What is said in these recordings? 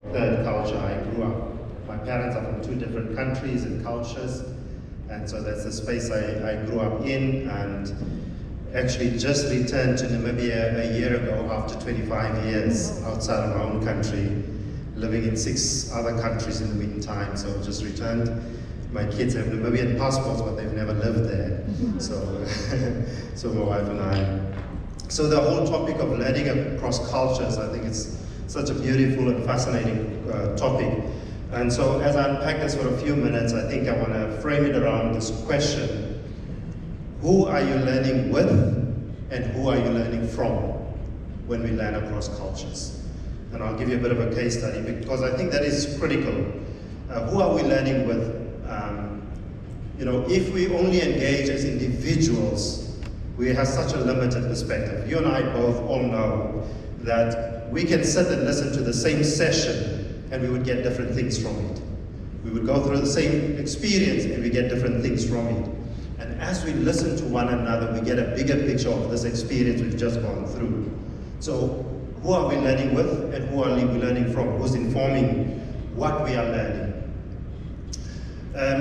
third culture. I grew up, my parents are from two different countries and cultures, and so that's the space I grew up in, and actually just returned to Namibia a year ago after 25 years outside of my own country, living in 6 other countries in the meantime. So just returned. My kids have Namibian passports, but they've never lived there. So, so my wife and I. So the whole topic of learning across cultures, I think it's such a beautiful and fascinating topic. And so as I unpack this for a few minutes, I think I want to frame it around this question: who are you learning with, and who are you learning from when we learn across cultures? And I'll give you a bit of a case study, because I think that is critical. Who are we learning with? You know, if we only engage as individuals, we have such a limited perspective. You and I both all know that we can sit and listen to the same session and we would get different things from it. We would go through the same experience and we get different things from it. And as we listen to one another, we get a bigger picture of this experience we've just gone through. So who are we learning with, and who are we learning from? Who's informing what we are learning?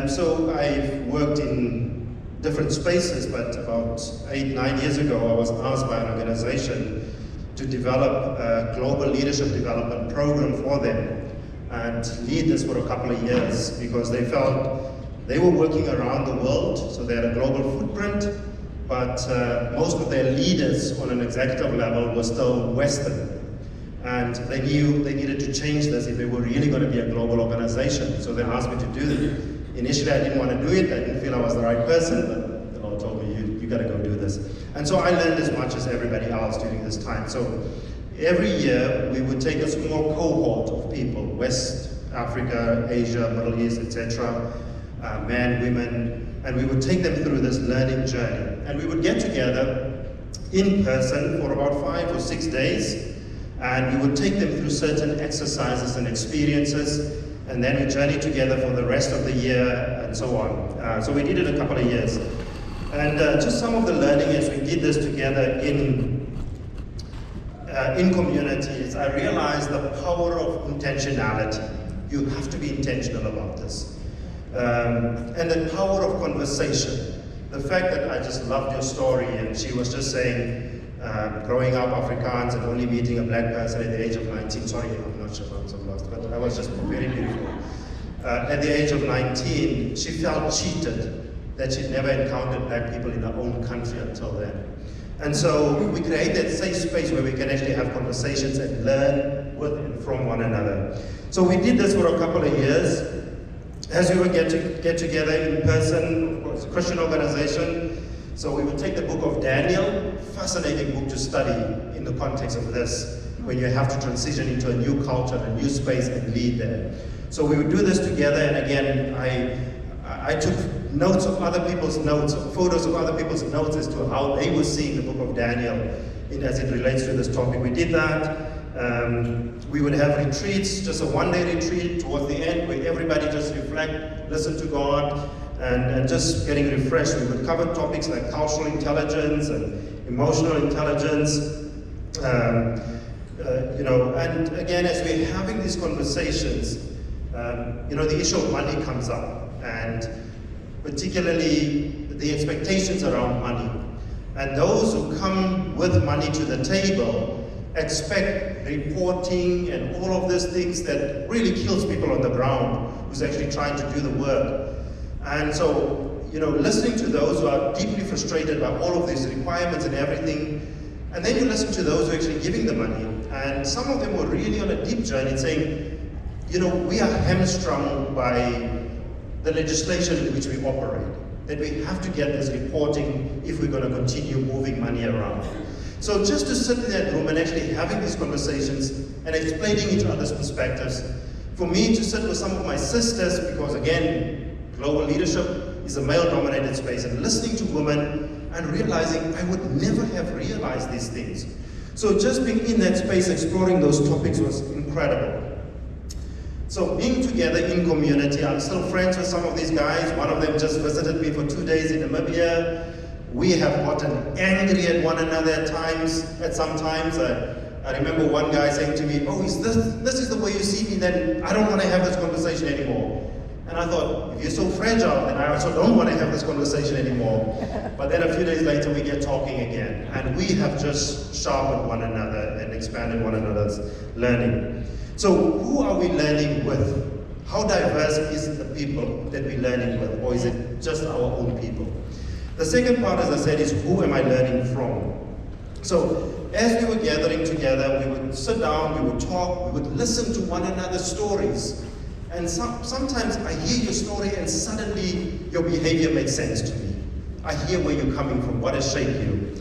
So I've worked in different spaces, but about 8-9 years ago, I was asked by an organization to develop a global leadership development program for them and lead this for a couple of years, because they felt they were working around the world, so they had a global footprint, but most of their leaders on an executive level were still Western. And they knew they needed to change this if they were really going to be a global organization. So they asked me to do it. Initially, I didn't want to do it. I didn't feel I was the right person, but the Lord told me, you got to go do this. And so I learned as much as everybody else during this time. So every year, we would take a small cohort of people, West Africa, Asia, Middle East, etc., men, women, and we would take them through this learning journey. And we would get together in person for about 5 or 6 days, and we would take them through certain exercises and experiences, and then we journey together for the rest of the year and so on. So we did it a couple of years. And just some of the learning as we did this together in communities, I realized the power of intentionality. You have to be intentional about this. And the power of conversation. The fact that I just loved your story, and she was just saying, growing up Afrikaans and only meeting a black person at the age of 19, sorry, I'm not sure if I'm so lost, but I was just very beautiful. At the age of 19, she felt cheated that she'd never encountered black people in her own country until then. And so we created a safe space where we can actually have conversations and learn with and from one another. So we did this for a couple of years. As we would get together in person, of course, a Christian organization, so we would take the book of Daniel, fascinating book to study in the context of this, when you have to transition into a new culture, a new space, and lead there. So we would do this together, and again, I took notes of other people's notes, photos of other people's notes as to how they were seeing the book of Daniel as it relates to this topic. We did that. We would have retreats, just a one-day retreat towards the end, where everybody just reflect, listen to God, and just getting refreshed. We would cover topics like cultural intelligence and emotional intelligence, you know, and again, as we're having these conversations, you know, the issue of money comes up, and particularly the expectations around money. And those who come with money to the table expect reporting and all of these things that really kills people on the ground who's actually trying to do the work. And so, you know, listening to those who are deeply frustrated by all of these requirements and everything, and then you listen to those who are actually giving the money, and some of them were really on a deep journey saying, you know, we are hamstrung by the legislation in which we operate, that we have to get this reporting if we're going to continue moving money around. So just to sit in that room and actually having these conversations and explaining each other's perspectives, for me to sit with some of my sisters, because again, global leadership is a male-dominated space, and listening to women and realizing I would never have realized these things. So just being in that space, exploring those topics was incredible. So being together in community, I'm still friends with some of these guys. One of them just visited me for 2 days in Namibia. We have gotten angry at one another at times, sometimes. I remember one guy saying to me, oh, is this is the way you see me, then I don't want to have this conversation anymore. And I thought, if you're so fragile, then I also don't want to have this conversation anymore. But then a few days later, we get talking again. And we have just sharpened one another and expanded one another's learning. So who are we learning with? How diverse is the people that we're learning with? Or is it just our own people? The second part, as I said, is who am I learning from? So as we were gathering together, we would sit down, we would talk, we would listen to one another's stories. And sometimes I hear your story and suddenly your behavior makes sense to me. I hear where you're coming from, what has shaped you.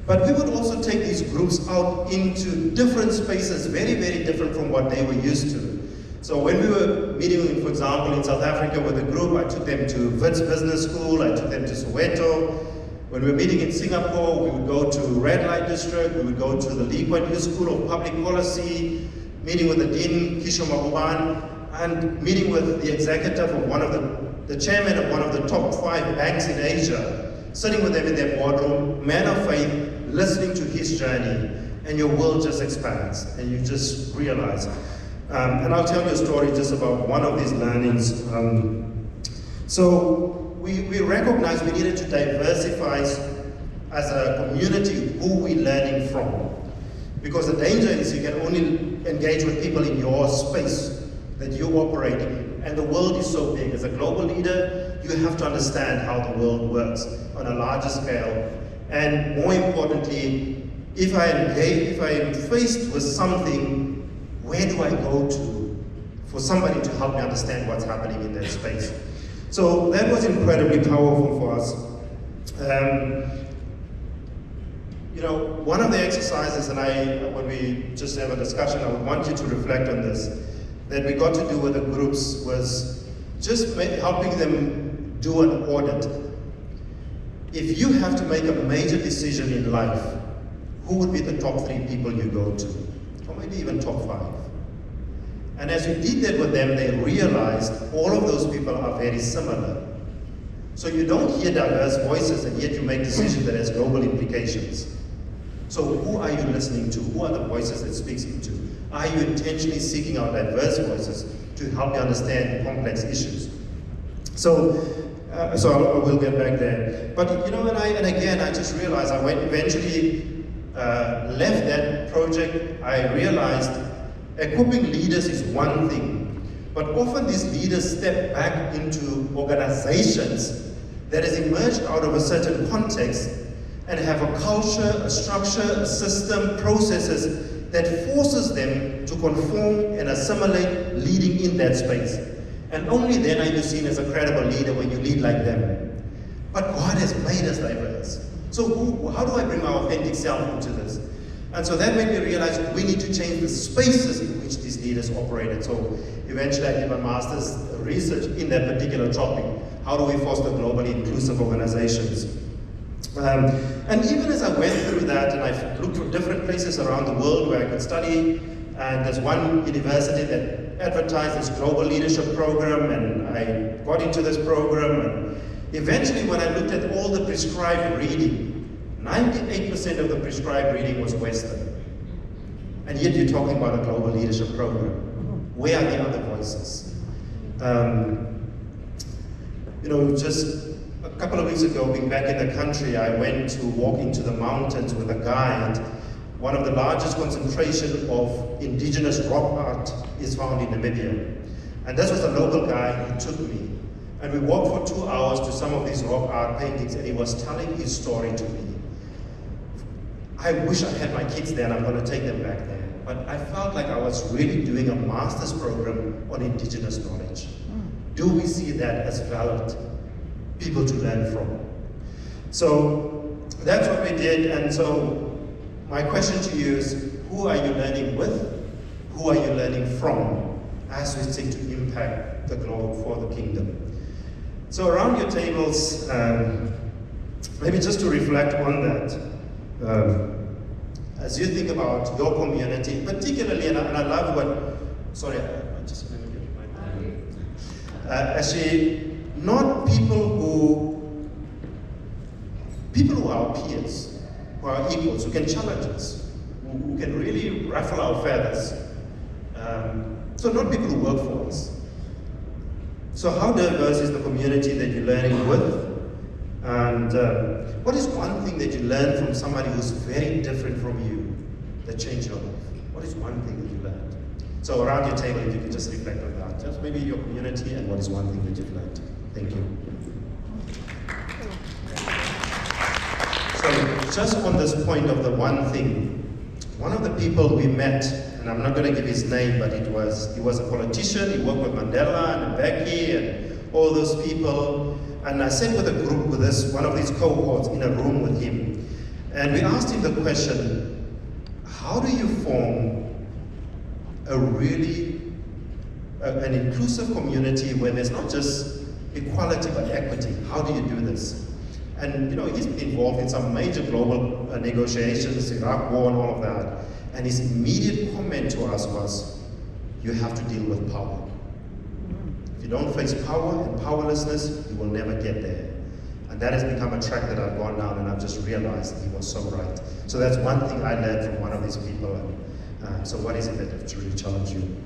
But we would also take these groups out into different spaces, very, very different from what they were used to. So when we were meeting, for example, in South Africa with a group, I took them to Wits Business School, I took them to Soweto. When we were meeting in Singapore, we would go to Red Light District, we would go to the Lee Kuan Yew School of Public Policy, meeting with the Dean, Kisho Mabuban, and meeting with the executive of one of the chairman of one of the top 5 banks in Asia, sitting with them in their boardroom, man of faith, listening to his journey, and your world just expands, and you just realize. And I'll tell you a story just about one of these learnings. So we recognized we needed to diversify as a community who we're learning from. Because the danger is you can only engage with people in your space that you operate in. And the world is so big. As a global leader, you have to understand how the world works on a larger scale. And more importantly, if I am faced with something, where do I go to for somebody to help me understand what's happening in that space? So that was incredibly powerful for us. You know, one of the exercises, and when we just have a discussion, I would want you to reflect on this, that we got to do with the groups was just helping them do an audit. If you have to make a major decision in life, who would be the top 3 people you go to? Or maybe even top 5. And as we did that with them, they realized all of those people are very similar. So you don't hear diverse voices, and yet you make decisions that has global implications. So who are you listening to? Who are the voices that speaks into? Are you intentionally seeking out diverse voices to help you understand complex issues? So I will get back there. But you know, and again, I just realized I eventually left that project. I realized equipping leaders is one thing, but often these leaders step back into organizations that has emerged out of a certain context and have a culture, a structure, a system, processes that forces them to conform and assimilate leading in that space. And only then are you seen as a credible leader when you lead like them. But God has made us diverse. So how do I bring my authentic self into this? And so that made me realize we need to change the spaces in which these leaders operated. So eventually I did my master's research in that particular topic. How do we foster globally inclusive organizations? And even as I went through that, and I looked for different places around the world where I could study, and there's one university that advertised this global leadership program, and I got into this program, and eventually when I looked at all the prescribed reading, 98% of the prescribed reading was Western. And yet you're talking about a global leadership program. Where are the other voices? You know, just a couple of weeks ago, being back in the country, I went to walk into the mountains with a guide. One of the largest concentration of indigenous rock art is found in Namibia. And this was a local guy who took me. And we walked for 2 hours to some of these rock art paintings, and he was telling his story to me. I wish I had my kids there, and I'm going to take them back there. But I felt like I was really doing a master's program on indigenous knowledge. Do we see that as valid people to learn from? So that's what we did. And so my question to you is, who are you learning with? Who are you learning from as we seek to impact the globe for the kingdom? So around your tables, maybe just to reflect on that, as you think about your community, particularly, and I love what, sorry, I just let me get my actually, not people who are our peers, who are equals, who can challenge us, who can really ruffle our feathers. So not people who work for us. So how diverse is the community that you're learning with? And what is one thing that you learn from somebody who's very different from you that changed your life? What is one thing that you learned? So around your table, if you can just reflect on that. Just maybe your community and what is one thing that you've learned. Thank you. So just on this point of the one thing, one of the people we met, and I'm not going to give his name, but he was a politician. He worked with Mandela and Mbeki and all those people. And I sat with a group with one of these cohorts in a room with him. And we asked him the question, how do you form a really an inclusive community where there's not just equality but equity? How do you do this? And he's been involved in some major global negotiations, Iraq war and all of that. And his immediate comment to us was, you have to deal with power. If you don't face power and powerlessness, you will never get there. And that has become a track that I've gone down, and I've just realized he was so right. So that's one thing I learned from one of these people. So what is it that has really challenged you?